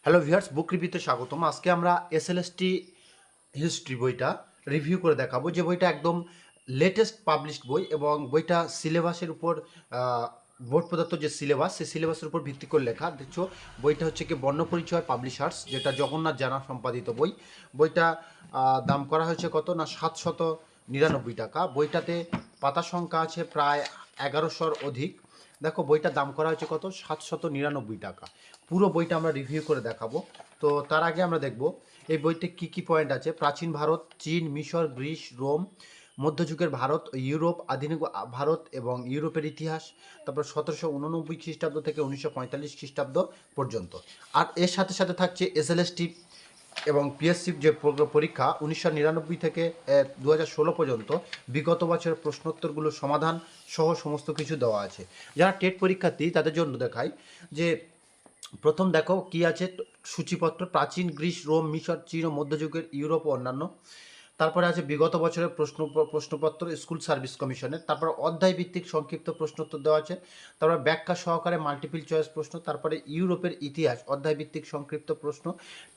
Hello viewers, বুক রিভিউতে স্বাগতম। আজকে আমরা এসএলএসটি হিস্ট্রি বইটা রিভিউ করে দেখাবো, যে বইটা একদম লেটেস্ট পাবলিশড বই এবং বইটা সিলেবাসের উপর বোর্ড প্রদত্ত যে সিলেবাস, সেই সিলেবাসের উপর ভিত্তি করে লেখা। দেখছো বইটা হচ্ছে কি বর্ণপরিচয় পাবলিশার্স, যেটা জগন্নাথ জানা সম্পাদিত বই। বইটা দাম করা হয়েছে কত না 799 টাকা। বইটাতে পাতা সংখ্যা আছে প্রায় 1100-র অধিক। দেখো বইটার দাম করা হয়েছে কত, 799 টাকা। পুরো বইটা আমরা রিভিউ করে দেখাবো। তো তার আগে আমরা দেখব এই বইতে কি কি পয়েন্ট আছে। প্রাচীন ভারত, চীন, মিশর, গ্রিস, রোম, মধ্যযুগের ভারত, ইউরোপ, আধুনিক ভারত এবং ইউরোপের ইতিহাস, তারপর 1789 খ্রিস্টাব্দ থেকে 1945 খ্রিস্টাব্দ পর্যন্ত। আর এর সাথে সাথে থাকছে এসএলএসটি এবং পিএসসি যে পরীক্ষা 1999 থেকে 2016 পর্যন্ত বিগত বছরের প্রশ্নোত্তরগুলোর সমাধান সহ সমস্ত কিছু দেওয়া আছে। যারা টেট পরীক্ষার্থী তাদের জন্য দেখাই যে প্রথম দেখো কি আছে সূচিপত্র: প্রাচীন গ্রিস, রোম, মিশর, চীন ও মধ্যযুগের ইউরোপ ও অন্যান্য। তারপরে আছে বিগত বছরের প্রশ্নপত্র স্কুল সার্ভিস কমিশনের। তারপর অধ্যায় ভিত্তিক সংক্ষিপ্ত প্রশ্নোত্তর দেওয়া আছে। তারপর ব্যাখ্যা সহকারে মাল্টিপল চয়েস প্রশ্ন। তারপরে ইউরোপের ইতিহাস অধ্যায় ভিত্তিক সংক্ষিপ্ত প্রশ্ন,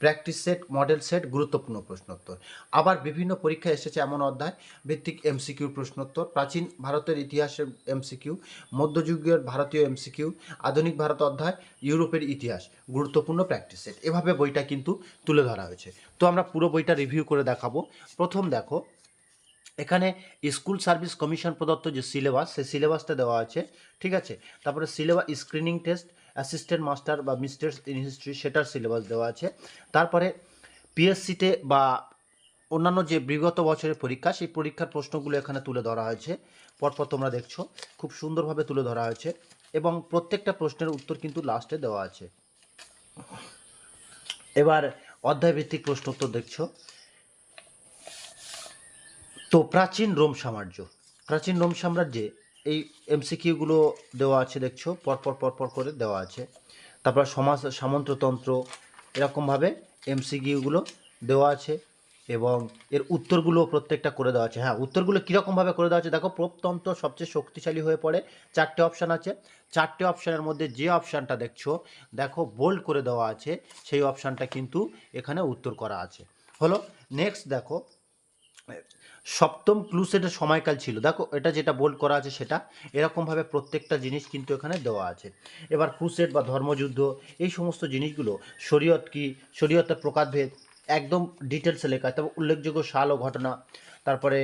প্র্যাকটিস সেট, মডেল সেট, গুরুত্বপূর্ণ প্রশ্নোত্তর। আবার বিভিন্ন পরীক্ষায় এসেছে এমন অধ্যায় ভিত্তিক এমসিকিউ প্রশ্নোত্তর: প্রাচীন ভারতের ইতিহাসের এমসিকিউ, মধ্যযুগের ভারতীয় এমসিকিউ, আধুনিক ভারত অধ্যায়, ইউরোপের ইতিহাস, গুরুত্বপূর্ণ প্র্যাকটিস সেট। এভাবে বইটা কিন্তু তুলে ধরা হয়েছে। তো আমরা পুরো বইটা রিভিউ করে দেখাবো। প্রথম দেখো এখানে স্কুল সার্ভিস কমিশন প্রদত্ত যে সিলেবাস, সেই সিলেবাসটা দেওয়া আছে, ঠিক আছে। তারপরে syllabus screening test, assistant master বা মিস্টার্স ইন হিস্ট্রি, সেটার সিলেবাস দেওয়া আছে। তারপরে পিএসসিতে বা অন্যান্য যে বিগত বছরের পরীক্ষা, সেই পরীক্ষার প্রশ্নগুলো এখানে তুলে ধরা হয়েছে। পরপর তোমরা দেখছো খুব সুন্দরভাবে তুলে ধরা হয়েছে এবং প্রত্যেকটা প্রশ্নের উত্তর কিন্তু লাস্টে দেওয়া আছে। এবার অধ্যায়ভিত্তিক প্রশ্নোত্তর দেখছো। তো প্রাচীন রোম সাম্রাজ্য, প্রাচীন রোম সাম্রাজ্যে এই এমসিকিউগুলো দেওয়া আছে, দেখছো পরপর করে দেওয়া আছে। তারপর সমাজ সামন্ততন্ত্র, এরকমভাবে এমসিকিউগুলো দেওয়া আছে এবং এর উত্তরগুলো প্রত্যেকটা করে দেওয়া আছে। হ্যাঁ, উত্তরগুলো কীরকমভাবে করে দেওয়া আছে দেখো। প্রবতন্ত্র সবচেয়ে শক্তিশালী হয়ে পড়ে। 4টে অপশান আছে। 4টে অপশানের মধ্যে যে অপশানটা দেখছো, দেখো বোল্ড করে দেওয়া আছে, সেই অপশানটা কিন্তু এখানে উত্তর করা আছে। হলো। নেক্সট দেখো সপ্তম ক্লু সেটের সময়কাল ছিল, দেখো এটা যেটা বোল্ড করা আছে সেটা। এরকমভাবে প্রত্যেকটা জিনিস কিন্তু এখানে দেওয়া আছে। এবার ক্রুসেড বা ধর্মযুদ্ধ, এই সমস্ত জিনিসগুলো, শরীয়ত কি, শরীয়তের প্রকারভেদ, একদম ডিটেলসে লেখা। তবে উল্লেখযোগ্য সাল ও ঘটনা, তারপরে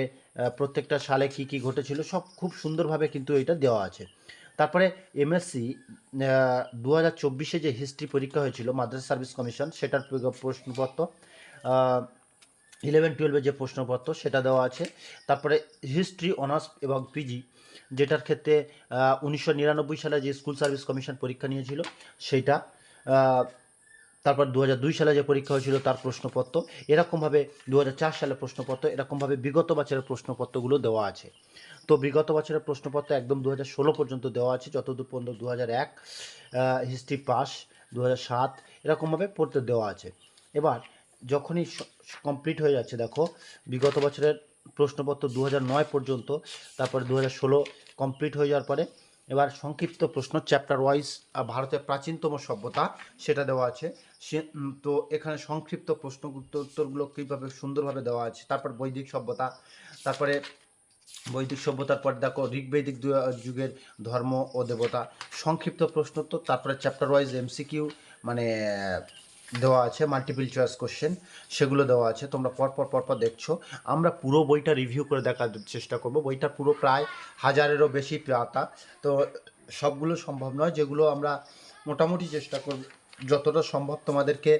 প্রত্যেকটা সালে কি কি ঘটেছিল, সব খুব সুন্দরভাবে কিন্তু এটা দেওয়া আছে। তারপরে এমএসসি 2024 যে হিস্ট্রি পরীক্ষা হয়েছিল মাদ্রাসা সার্ভিস কমিশন, সেটার প্রশ্নপত্র 11-12 যে প্রশ্নপত্র সেটা দেওয়া আছে। তারপরে হিস্ট্রি অনার্স এবং পিজি, যেটার ক্ষেত্রে 1999 সালে যে স্কুল সার্ভিস কমিশন পরীক্ষা নিয়েছিল সেইটা। তারপর 2002 সালে যে পরীক্ষা হয়েছিল তার প্রশ্নপত্র। এরকমভাবে 2004 সালের প্রশ্নপত্র, এরকমভাবে বিগত বছরের প্রশ্নপত্রগুলো দেওয়া আছে। তো বিগত বছরের প্রশ্নপত্র একদম 2016 পর্যন্ত দেওয়া আছে, যতদূর পর্যন্ত 2001 হিস্ট্রি পাস, 2007 এরকমভাবে পড়তে দেওয়া আছে। এবার যখনই কমপ্লিট হয়ে যাচ্ছে, দেখো বিগত বছরের প্রশ্নপত্র 2009 পর্যন্ত, তারপরে 2016 কমপ্লিট হয়ে যাওয়ার পরে এবার সংক্ষিপ্ত প্রশ্ন চ্যাপ্টার ওয়াইজ ভারতের প্রাচীনতম সভ্যতা সেটা দেওয়া আছে। সে তো এখানে সংক্ষিপ্ত প্রশ্ন উত্তরগুলো কীভাবে সুন্দরভাবে দেওয়া আছে। তারপর বৈদিক সভ্যতা, তারপরে বৈদিক সভ্যতার পর দেখো ঋগ্বৈদিক যুগের ধর্ম ও দেবতা, সংক্ষিপ্ত প্রশ্নোত্তর। তারপরে চ্যাপ্টার ওয়াইজ এমসিকিউ মানে দেওয়া আছে, মাল্টিপল চয়েস কোশ্চেন, সেগুলো দেওয়া আছে। তোমরা পরপর দেখছো। আমরা পুরো বইটা রিভিউ করে দেখার চেষ্টা করব। বইটা পুরো প্রায় 1000-এরও বেশি পাতা, তো সবগুলো সম্ভব নয়। যেগুলো আমরা মোটামুটি চেষ্টা করব যতটা সম্ভব তোমাদেরকে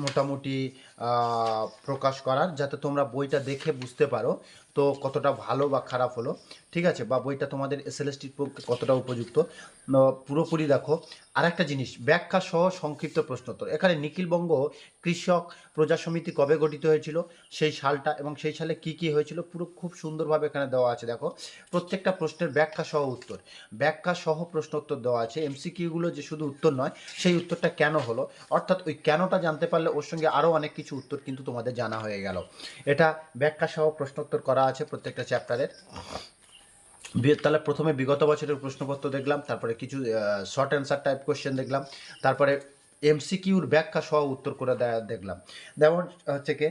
মোটামুটি প্রকাশ করার, যাতে তোমরা বইটা দেখে বুঝতে পারো তো কতটা ভালো বা খারাপ হলো, ঠিক আছে, বা বইটা তোমাদের এসএলএসটির পক্ষে কতটা উপযুক্ত। পুরোপুরি দেখো। আর একটা জিনিস, ব্যাখ্যা সহ সংক্ষিপ্ত প্রশ্নোত্তর। এখানে নিখিলবঙ্গ কৃষক প্রজা সমিতি কবে গঠিত হয়েছিল, সেই সালটা এবং সেই সালে কি কি হয়েছিল, পুরো খুব সুন্দরভাবে এখানে দেওয়া আছে। দেখো প্রত্যেকটা প্রশ্নের ব্যাখ্যা সহ উত্তর, ব্যাখ্যা সহ প্রশ্নোত্তর দেওয়া আছে। এমসিকিউগুলো যে শুধু উত্তর নয়, সেই উত্তরটা কেন হলো, অর্থাৎ ওই কেনটা জানতে পারলে ওর সঙ্গে আরও অনেক কিছু উত্তর কিন্তু তোমাদের জানা হয়ে গেল। এটা ব্যাখ্যা সহ প্রশ্নোত্তর করা আছে প্রত্যেকটা চ্যাপ্টারের। তাহলে প্রথমে বিগত বছরের প্রশ্নপত্র দেখলাম, তারপরে কিছু শর্ট অ্যান্সার টাইপ কোশ্চেন দেখলাম, তারপরে এমসিকিউর ব্যাখ্যা সহ উত্তর করে দেখলাম। যেমন হচ্ছে কি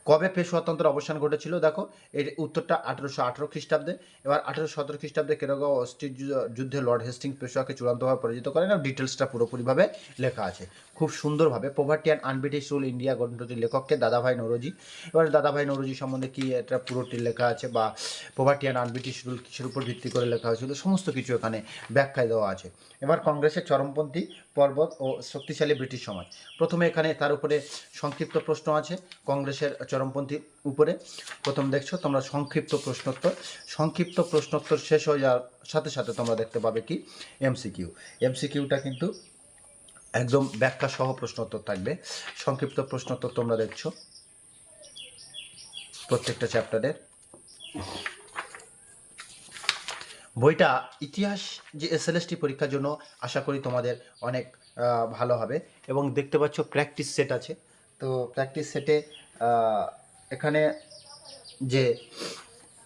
কবে পেশোয়া তন্ত্রের অবসান ঘটেছিল, দেখো এর উত্তরটা 1818 খ্রিস্টাব্দে। এবার 1817 খ্রিস্টাব্দে কেরগাঁও অস্ট্রিচ যুদ্ধে লর্ড হেস্টিংস পেশোয়াকে চূড়ান্তভাবে পরাজিত করেন, এবং ডিটেলসটা পুরোপুরিভাবে লেখা আছে খুব সুন্দরভাবে। Poverty and unbritish rule India গ্রন্থটির লেখককে দাদাভাই নৌরোজি। এবার দাদাভাই নৌরোজি সম্বন্ধে কি এটা পুরোটি লেখা আছে, বা পভার্টি অ্যান্ড আনব্রিটিশ রুল কিসের উপর ভিত্তি করে লেখা হয়েছিল, সমস্ত কিছু এখানে ব্যাখ্যায় দেওয়া আছে। এবার কংগ্রেসের চরমপন্থী পর্বত ও শক্তিশালী ব্রিটিশ সমাজ, প্রথমে এখানে তার উপরে সংক্ষিপ্ত প্রশ্ন আছে কংগ্রেসের চরমপন্থীর উপরে। প্রথম দেখছো তোমরা সংক্ষিপ্ত প্রশ্নোত্তর শেষ হয়ে যাওয়ার সাথে সাথে তোমরা দেখতে পাবে কি এমসিকিউটা কিন্তু একদম ব্যাখ্যা সহ প্রশ্নোত্তর থাকবে। সংক্ষিপ্ত প্রশ্নোত্তর তোমরা দেখছো প্রত্যেকটা চ্যাপ্টারের। বইটা ইতিহাস যে এসএলএসটি পরীক্ষার জন্য আশা করি তোমাদের অনেক ভালো হবে। এবং দেখতে পাচ্ছ প্র্যাকটিস সেট আছে, তো প্র্যাকটিস সেটে এখানে যে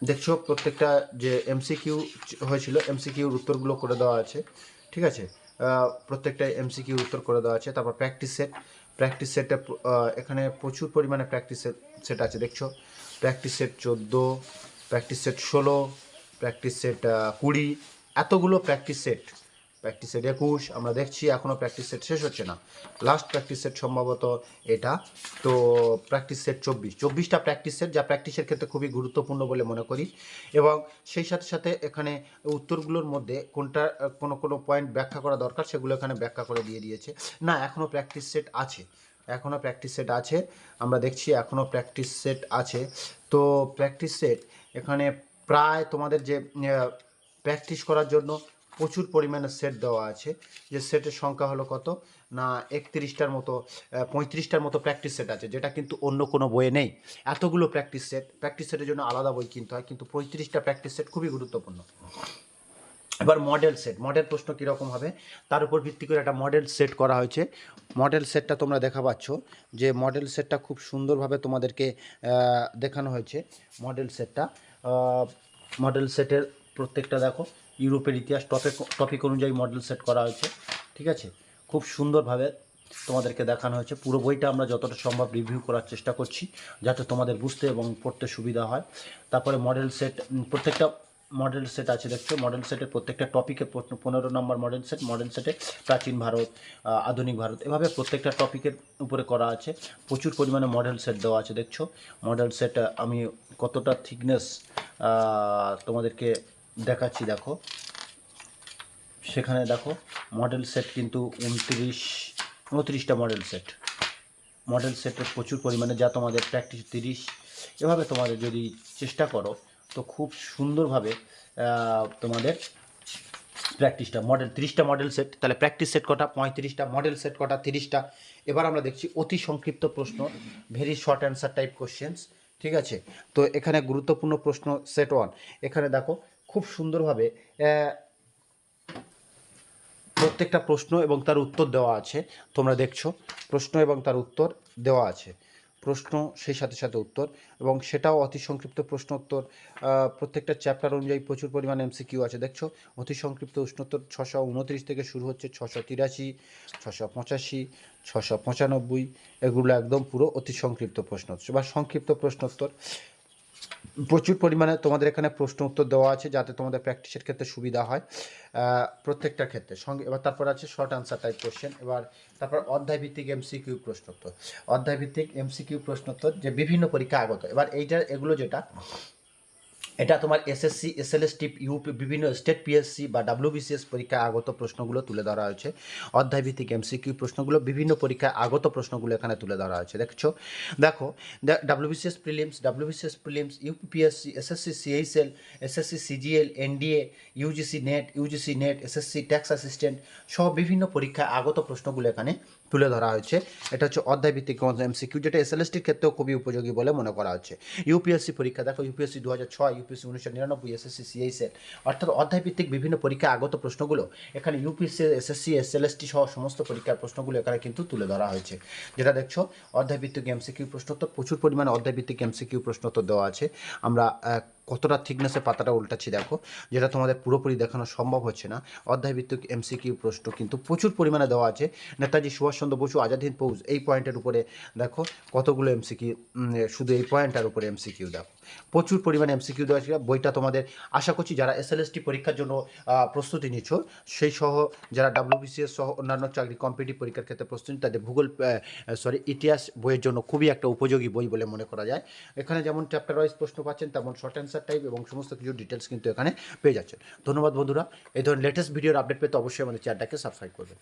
দেখছো প্রত্যেকটা যে এমসিকিউ হয়েছিল এমসিকিউর উত্তরগুলো করে দেওয়া আছে, ঠিক আছে। প্রত্যেকটা এমসিকিউর উত্তর করে দেওয়া আছে। তারপর প্র্যাকটিস সেটে এখানে প্রচুর পরিমাণে প্র্যাকটিস সেট আছে, দেখছো practice set 14, practice set 16, practice set 20, এতগুলো প্র্যাকটিস সেট 21 আমরা দেখছি এখনও প্র্যাকটিস সেট শেষ হচ্ছে না। লাস্ট প্র্যাকটিস সেট সম্ভবত এটা, তো প্র্যাকটিস সেট 24টা প্র্যাকটিস সেট, যা প্র্যাকটিসের ক্ষেত্রে খুবই গুরুত্বপূর্ণ বলে মনে করি। এবং সেই সাথে সাথে এখানে উত্তরগুলোর মধ্যে কোনটা কোনো পয়েন্ট ব্যাখ্যা করা দরকার সেগুলো এখানে ব্যাখ্যা করে দিয়ে দিয়েছে। না, এখনও প্র্যাকটিস সেট আছে, আমরা দেখছি এখনও প্র্যাকটিস সেট আছে। তো প্র্যাকটিস সেট এখানে প্রায় তোমাদের যে প্র্যাকটিস করার জন্য প্রচুর পরিমাণে সেট দেওয়া আছে। যে সেটের সংখ্যা হলো কত না 31টার মতো, 35টার মতো প্র্যাকটিস সেট আছে, যেটা কিন্তু অন্য কোনো বইয়ে নেই। এতগুলো প্র্যাকটিস সেটের জন্য আলাদা বই কিনতে হয়, কিন্তু 35টা প্র্যাকটিস সেট খুবই গুরুত্বপূর্ণ। এবার মডেল প্রশ্ন কীরকম হবে তার উপর ভিত্তি করে একটা মডেল সেট করা হয়েছে। মডেল সেটটা তোমরা দেখা পাচ্ছ, যে মডেল সেটটা খুব সুন্দরভাবে তোমাদেরকে দেখানো হয়েছে। মডেল সেটের প্রত্যেকটা দেখো ইউরোপের ইতিহাস টপিক অনুযায়ী মডেল সেট করা হয়েছে, ঠিক আছে। খুব সুন্দরভাবে তোমাদেরকে দেখানো হয়েছে। পুরো বইটা আমরা যতটা সম্ভব রিভিউ করার চেষ্টা করছি, যাতে তোমাদের বুঝতে এবং পড়তে সুবিধা হয়। তারপরে মডেল সেট, প্রত্যেকটা মডেল সেট আছে, দেখছো মডেল সেটের প্রত্যেকটা টপিকের 15 নম্বর মডেল সেটে প্রাচীন ভারত, আধুনিক ভারত, এভাবে প্রত্যেকটা টপিকের উপরে করা আছে। প্রচুর পরিমাণে মডেল সেট দেওয়া আছে, দেখছো মডেল সেট আমি কতটা থিকনেস তোমাদেরকে দেখাচ্ছি, দেখো সেখানে দেখো মডেল সেট কিন্তু 29টা মডেল সেটের প্রচুর পরিমাণে, যা তোমাদের প্র্যাকটিস 30। এভাবে তোমাদের যদি চেষ্টা করো তো খুব সুন্দরভাবে তোমাদের প্র্যাকটিসটা 30টা মডেল সেট, তাহলে প্র্যাকটিস সেট কটা 35টা, মডেল সেট কটা 30টা। এবার আমরা দেখছি অতি সংক্ষিপ্ত প্রশ্ন, very short answer type questions, ঠিক আছে। তো এখানে গুরুত্বপূর্ণ প্রশ্ন সেট 1, এখানে দেখো খুব সুন্দরভাবে প্রত্যেকটা প্রশ্ন এবং তার উত্তর দেওয়া আছে। তোমরা দেখছো প্রশ্ন এবং তার উত্তর দেওয়া আছে, প্রশ্ন সেই সাথে সাথে উত্তর, এবং সেটাও অতি সংক্ষিপ্ত প্রশ্ন উত্তর। প্রত্যেকটা চ্যাপ্টার অনুযায়ী প্রচুর পরিমাণে এমসিকিউ আছে, দেখছো অতি সংক্ষিপ্ত প্রশ্নোত্তর 629 থেকে শুরু হচ্ছে, 683, 685, 695, এগুলো একদম পুরো অতি সংক্ষিপ্ত প্রশ্নোত্তর বা সংক্ষিপ্ত প্রশ্নোত্তর। প্রচুর পরিমাণে তোমাদের এখানে প্রশ্ন উত্তর দেওয়া আছে, যাতে তোমাদের প্র্যাকটিসের ক্ষেত্রে সুবিধা হয় প্রত্যেকটার ক্ষেত্রে সঙ্গে। এবার তারপর আছে শর্ট আনসার টাইপ কোশ্চেন। এবার তারপর অধ্যায়ভিত্তিক এমসিকিউ প্রশ্নোত্তর, যে বিভিন্ন পরীক্ষা আগত। এবার এগুলো যেটা এটা তোমার এসএসসি, এসএলএসটি, ইউপি, বিভিন্ন স্টেট পিএসসি বা ডাব্লিউবিসিএস পরীক্ষায় আগত প্রশ্নগুলো তুলে ধরা হয়েছে। অধ্যায়ভিত্তিক এমসিকিউ প্রশ্নগুলো, বিভিন্ন পরীক্ষায় আগত প্রশ্নগুলো এখানে তুলে ধরা হয়েছে, দেখো WBCS prelims, UPPSC, SSC CHL, SSC CGL, NDA, UGC NET, SSC tax assistant সহ বিভিন্ন পরীক্ষায় আগত প্রশ্নগুলো এখানে তুলে ধরা হয়েছে। এটা হচ্ছে অধ্যায়ভিত্তিক এমসিকিউ, যেটা এসএলএসটির ক্ষেত্রেও খুবই উপযোগী বলে মনে করা হচ্ছে। ইউপিএসসি পরীক্ষা দেখো, ইউপিএসসি 2006, ইউপিএসসি 1999, এসএসসি সিএইচএল, অর্থাৎ অধ্যায়ভিত্তিক বিভিন্ন পরীক্ষায় আগত প্রশ্নগুলো এখানে ইউপিএসসি, এসএসসি, এসএলএসটি সহ সমস্ত পরীক্ষার প্রশ্নগুলো এখানে কিন্তু তুলে ধরা হয়েছে। যেটা দেখছো অধ্যায়ভিত্তিক এমসিকিউ প্রশ্নোত্তর, প্রচুর পরিমাণে অধ্যায়ভিত্তিক এমসিকিউ প্রশ্নোত্তর দেওয়া আছে। আমরা কতটা থিকনেসে পাতাটা উল্টাচ্ছি দেখো, যেটা তোমাদের পুরোপুরি দেখানো সম্ভব হচ্ছে না। অধ্যায়ভিত্তিক এমসিকিউ প্রশ্ন কিন্তু প্রচুর পরিমাণে দেওয়া আছে। নেতাজি সুভাষচন্দ্র বসু আজাদ হিন্দ ফৌজ এই পয়েন্টের উপরে দেখো কতগুলো এমসিকিউ, শুধু এই পয়েন্টটার উপরে এমসিকিউ দেখো, প্রচুর পরিমাণে এমসিকিউ দেওয়া আছে। বইটা তোমাদের আশা করছি যারা এসএলএসটি পরীক্ষার জন্য প্রস্তুতি নিচ্ছ, সেই সহ যারা ডাব্লিউবিসিএস সহ অন্যান্য চাকরি কম্পিটিটিভ পরীক্ষার ক্ষেত্রে প্রস্তুতি, তাদের ভূগোল ইতিহাস বইয়ের জন্য খুবই একটা উপযোগী বই বলে মনে করা যায়। এখানে যেমন চ্যাপ্টার ওয়াইজ প্রশ্ন পাচ্ছেন, তেমন শর্ট অ্যান্সার টাইপ এবং সমস্ত কিছু ডিটেলস কিন্তু এখানে পেয়ে যাচ্ছেন। ধন্যবাদ বন্ধুরা। এই ধরনের লেটেস্ট ভিডিওর আপডেট পেতে অবশ্যই আমাদের চ্যানেলটাকে সাবস্ক্রাইব করবেন।